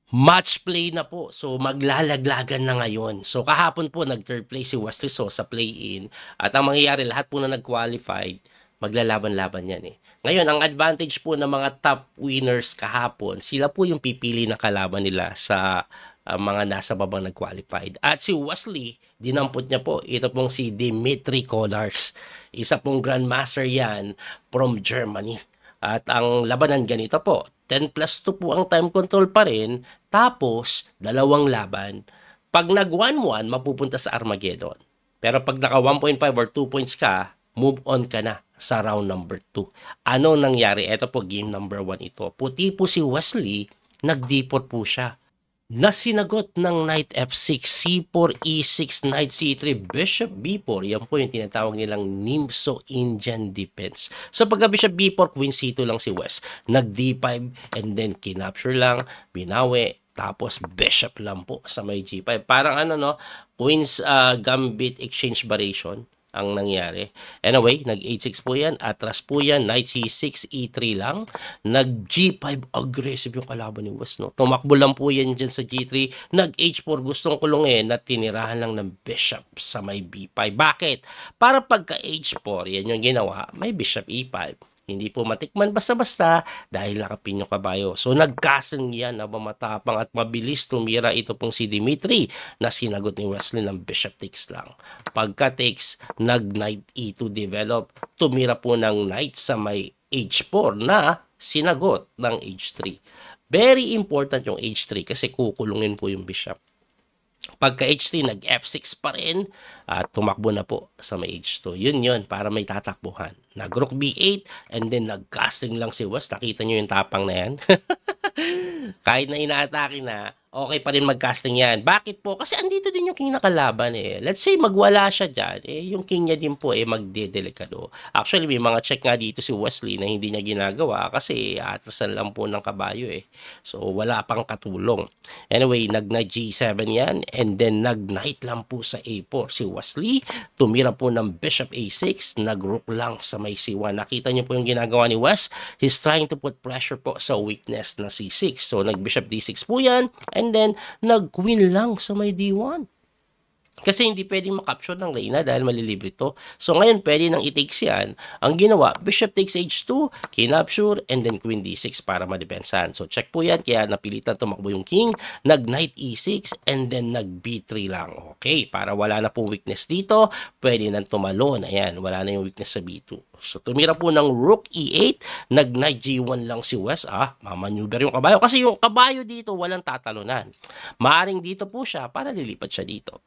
Match play na po. So, maglalaglagan na ngayon. So, kahapon po, nag-third place si Wesley So sa play-in. At ang mangyayari, lahat po na nag-qualified, maglalaban-laban yan eh. Ngayon, ang advantage po ng mga top winners kahapon, sila po yung pipili na kalaban nila sa mga nasa babang nag-qualified. At si Wesley, dinampot niya po, ito pong si Dimitri Kollars. Isa pong grandmaster yan from Germany. At ang labanan ganito po, 10+2 po ang time control pa rin, tapos dalawang laban. Pag nag 1-1, mapupunta sa Armageddon. Pero pag naka 1.5 or 2 points ka, move on ka na sa round number 2. Ano nangyari? Ito po, game number 1 ito. Puti po si Wesley, nag-deport po siya na sinagot ng Knight F6, C4, E6, Knight C3, Bishop B4. Yan po yung tinatawag nilang Nimso Indian Defense. So pagka Bishop B4, Queen C2 lang si West. Nag D5 and then kinapture lang, binawi, tapos Bishop lang po sa may G5. Parang ano no, Queen's Gambit Exchange Variation ang nangyari. Anyway, nag-8-6 po yan. Atras po yan. Knight C6, E3 lang. Nag-G5. Aggressive yung kalaban ni West. No? Tumakbo lang po yan dyan sa G3. Nag-H4. Gustong kulungin na tinirahan lang ng Bishop sa may B5. Bakit? Para pagka H4, yan yung ginawa, may Bishop E5. Hindi po matikman basta-basta dahil nakapin yung kabayo. So nagkasing yan na matapang at mabilis tumira ito pong si Dimitri na sinagot ni Wesley ng Bishop takes lang. Pagka takes, nag-Knight E2 develop, tumira po ng Knight sa may H4 na sinagot ng H3. Very important yung H3 kasi kukulungin po yung Bishop. Pagka H3, nag-F6 pa rin at tumakbo na po sa may H2. Yun, para may tatakbuhan. Nag-Rook B8 and then nag-casting lang si West. Nakita nyo yung tapang na yan? Kahit na inaatake na, okay pa rin mag-casting yan. Bakit po? Kasi andito din yung king na kalaban eh. Let's say magwala siya dyan, yung king niya din po magdedelikado. Actually, may mga check nga dito si Wesley na hindi niya ginagawa kasi atrasan lang po ng kabayo eh. So, wala pang katulong. Anyway, nag-knight G7 yan and then nag-knight lang po sa A4 si Wesley. Tumira po ng Bishop A6, nag-rook lang sa may C1. Nakita niyo po yung ginagawa ni West. He's trying to put pressure po sa weakness na C6. So, nag-Bishop D6 po yan. And then, nag-queen lang sa may D1. Kasi hindi pwedeng makapture ng Reyna dahil malilibre to. So, ngayon, pwede nang i-takes yan. Ang ginawa, Bishop takes H2, kinapture, and then Queen D6 para madepensan. So, check po yan. Kaya napilitan tumakbo yung King, nag-Knight E6, and then nag-B3 lang. Okay, para wala na pong weakness dito, pwede nang tumalon. Ayan, wala na yung weakness sa B2. So, tumira po ng Rook E8, nag-Knight G1 lang si West. Mamaneuver yung kabayo. Kasi yung kabayo dito, walang tatalunan. Maaring dito po siya para lilipat siya dito.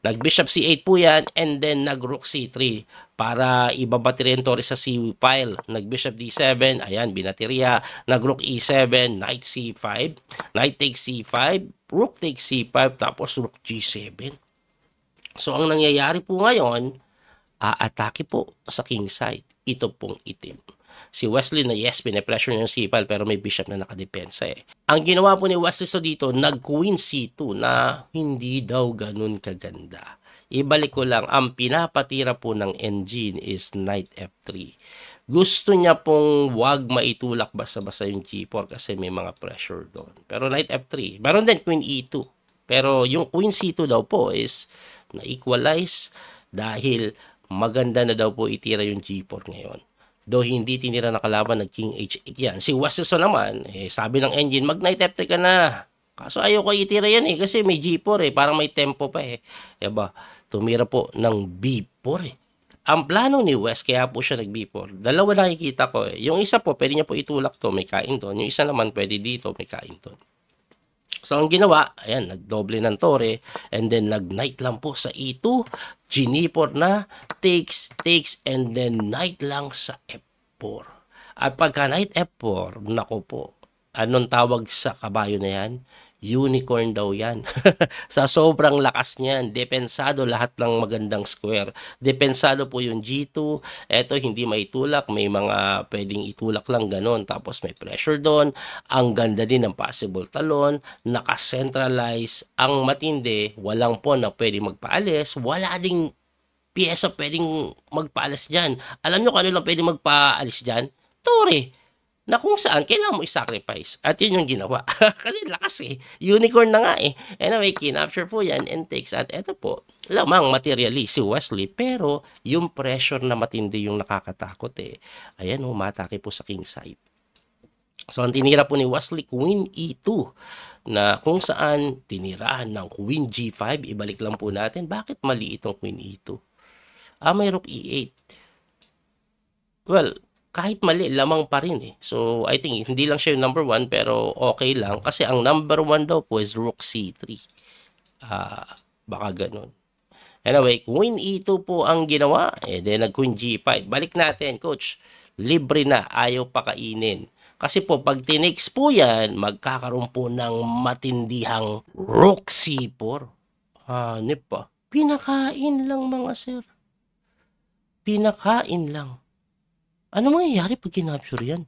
Nag-Bishop C8 po yan, and then nag-Rook C3 para ibabatiri yung torre sa C file. Nag-Bishop D7, ayan, binaterya. Nag-Rook E7, Knight C5, Knight takes C5, Rook takes C5, tapos Rook G7. So, ang nangyayari po ngayon, aatake po sa king side. Ito pong itim. Si Wesley na yes, pinapressure niya yung C5 pero may bishop na nakadepensa eh. Ang ginawa po ni Wesley so dito, nag-queen C2 na hindi daw ganun kaganda. Ibalik ko lang, ang pinapatira po ng engine is Knight F3. Gusto niya pong wag maitulak basta-basta yung G4 kasi may mga pressure doon. Pero Knight F3, meron din Queen E2. Pero yung Queen C2 daw po is na-equalize dahil maganda na daw po itira yung G4 ngayon. Though hindi tinira na kalaban ng King H8 yan. Si Wesley naman, sabi ng engine, mag-Knight F3 ka na. Kaso ayoko itira yan kasi may G4 parang may tempo pa Diba? Tumira po ng B4 Ang plano ni West, kaya po siya nag-B4, dalawa nakikita ko Yung isa po, pwede niya po itulak to, may kain doon. Yung isa naman, pwede dito, may kain doon. So, ang ginawa, ayan, nagdoble ng tore, and then nag-knight lang po sa E2, G4 na, takes, and then knight lang sa F4. At pagka knight F4, nako po, anong tawag sa kabayo na yan? Unicorn daw yan. Sa sobrang lakas niyan, depensado lahat ng magandang square. Depensado po yung G2. Eto, hindi maitulak. May mga pwedeng itulak lang ganon. Tapos may pressure doon. Ang ganda din ng possible talon. Nakacentralize. Ang matindi, walang pawn na pwedeng magpaalis. Wala ding pyesa pwedeng magpaalis dyan. Alam nyo kung ano lang pwedeng magpaalis dyan? Tore. na kung saan kailangan mo i-sacrifice. At yun yung ginawa. Kasi lakas eh. Unicorn na nga eh. Anyway, kinapture po yan and takes at eto po, lamang materially si Wesley, pero yung pressure na matindi yung nakakatakot eh. Ayan o, matake po sa king side. So, ang tinira po ni Wesley, Queen E2, na kung saan tinirahan ng Queen G5. Ibalik lang po natin, bakit mali itong Queen E2? May Rook E8. Well, kahit mali, lamang pa rin eh. So, I think, hindi lang siya yung number 1, pero okay lang. Kasi ang number 1 daw po is Rook C3. Baka ganun. Anyway, Queen E2 po ang ginawa. Then, nag-Queen G5. Balik natin, coach. Libre na, ayaw pakainin. Kasi po, pag tinix po yan, magkakaroon po ng matindihang Rook C4. Hanip pa. Pinakain lang mga sir. Pinakain lang. Ano mangyayari pag kinapture yan?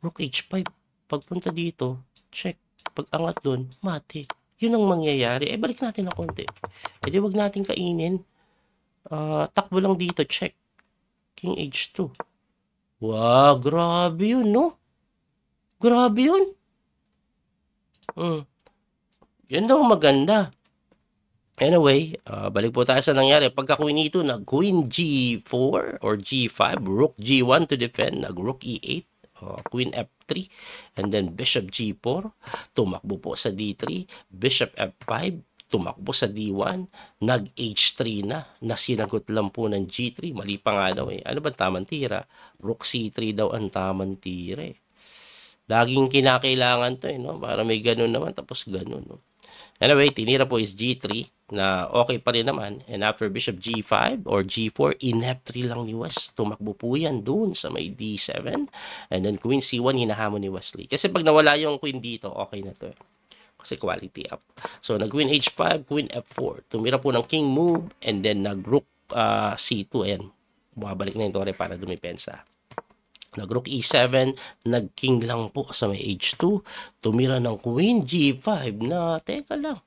Rook H5. Pagpunta dito, check. Pag angat doon, mati. Yun ang mangyayari. Balik natin na konti. Di wag natin kainin. Takbo lang dito, check. King H2. Wow, grabe yun, no? Grabe yun. Yun daw maganda. Anyway, balik po tayo sa nangyari. Pagka Queen E2, nag-Queen G4 or G5, Rook G1 to defend, nag-Rook E8, Queen F3, and then Bishop G4, tumakbo po sa D3, Bishop F5, tumakbo sa D1, nag-H3 na sinagot lang po ng G3, mali pa nga daw eh. Ano ba tamang tira? Rook C3 daw ang tamang tira eh. Laging kinakailangan to eh, no? Para may ganun naman, tapos ganun, no? Anyway, tinira po is G3 na okay pa rin naman. And after Bishop G5 or G4, in F3 lang ni West. Tumakbo po yan doon sa may D7. And then Queen C1, hinahamon ni Wesley. Kasi pag nawala yung Queen dito, okay na to. Kasi quality up. So, nag-Queen H5, Queen F4. Tumira po ng King move. And then nag-Rook C2. Ayan, bumabalik na yung tore para dumipensa. Nag-Rook E7, nag-King lang po sa may H2, tumira ng Queen G5 na, teka lang,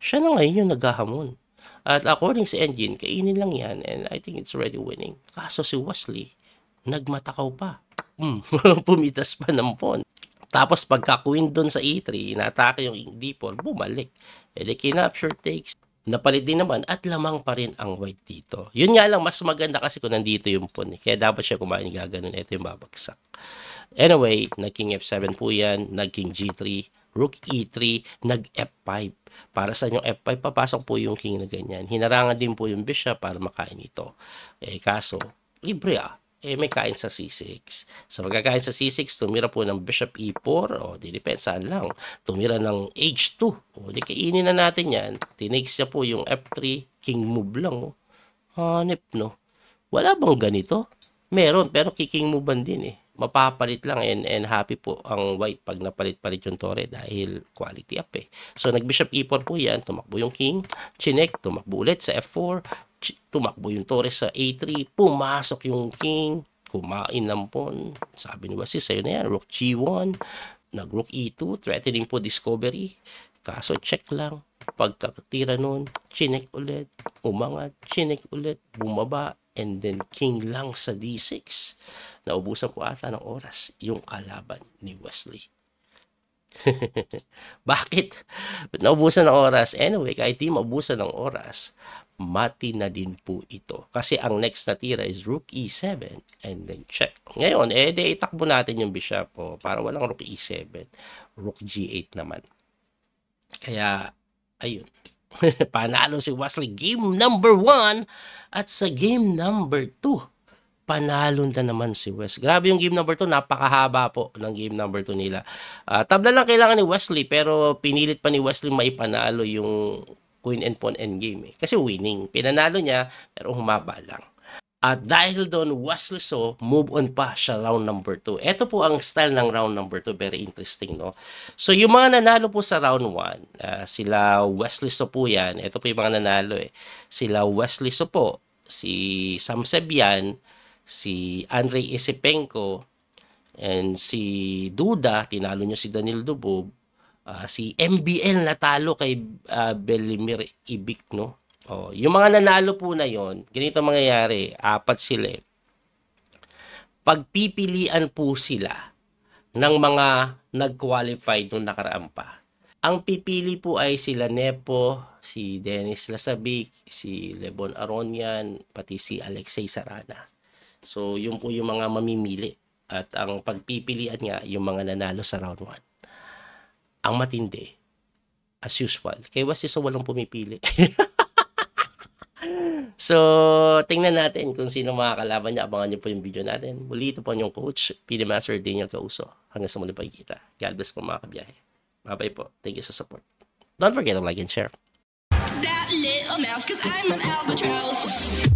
siya na ngayon yung naghahamon. At according sa engine, kainin lang yan and I think it's already winning. Kaso si Wesley, nagmatakaw pa. Pumitas pa ng pawn. Tapos pagka Queen doon sa E3, inaatake yung D4, bumalik. The kinapture takes. Napalit din naman at lamang pa rin ang white dito. Yun nga lang, mas maganda kasi kung nandito yung pawn. Kaya dapat siya kumain gaganon. Ito yung babagsak. Anyway, nag-King F7 po yan, nag-King G3, Rook E3, nag-F5. Para sa yung F5, papasok po yung King na ganyan. Hinarangan din po yung Bishop para makain ito. Kaso, libre may kain sa C6. Sa pagkakain sa C6, tumira po ng Bishop E4, dinipensahan lang. Tumira ng H2, di kainin na natin yan. Tinakes niya po yung F3, King move lang, Hanip, no? Wala bang ganito? Meron, pero kiking movean din Mapapalit lang and happy po ang white pag napalit-palit yung tore dahil quality up So, nag-Bishop E4 po yan, tumakbo yung King, chinek, tumakbo ulit sa F4, tumakbo yung tore sa A3, pumasok yung King, kumain ng pawn. Sabi ni Wesley, sa'yo na yan, Rook G1, nag-Rook E2, threatening po discovery. Kaso check lang, pagkatira nun, chinek ulit, umangat, chinek ulit, bumaba, and then King lang sa D6. Naubusan po ata ng oras yung kalaban ni Wesley. Bakit? Naubusan ng oras? Anyway, kahit di maubusan ng oras, mati na din po ito. Kasi ang next na tira is Rook E7 and then check. Ngayon, itakbo natin yung Bishop para walang Rook E7. Rook G8 naman. Kaya, ayun. Panalo si Wesley game number 1 at sa game number 2. Panalo na naman si West. Grabe yung game number 2. Napakahaba po ng game number 2 nila. Tabla lang kailangan ni Wesley pero pinilit pa ni Wesley maipanalo yung Queen and Pawn endgame Kasi winning. Pinanalo niya pero humaba lang. At dahil doon, Wesley move on pa siya round number 2. Ito po ang style ng round number 2. Very interesting, no? So, yung mga nanalo po sa round 1, sila Wesley po yan. Ito po yung mga nanalo Sila Wesley po, si Sam Sebian, si Andrei Isipenko, and si Duda, tinalo niyo si Daniel Dubov, si MBL natalo kay Belimir Ibik, no? Yung mga nanalo po na yon, ganito mangyayari, 4 sila pagpipilian po sila ng mga nag-qualified nung nakaraan pa. Ang pipili po ay sila Nepo, si Dennis Lasabic, si Lebon Aronian, pati si Alexei Sarana. So, yun po yung mga mamimili. At ang pagpipilian nga, yung mga nanalo sa round 1. Ang matindi, as usual, kay Wastiso walang pumipili. So, tingnan natin kung sino makakalaban niya. Abangan niyo po yung video natin. Muli, ito po yung coach, PD Master Daniel Causo. Hanggang sa muli pagkikita. God bless po mga kabiyahe. Bye-bye po. Thank you sa support. Don't forget to like and share. That little mouse, 'cause I'm an albatross.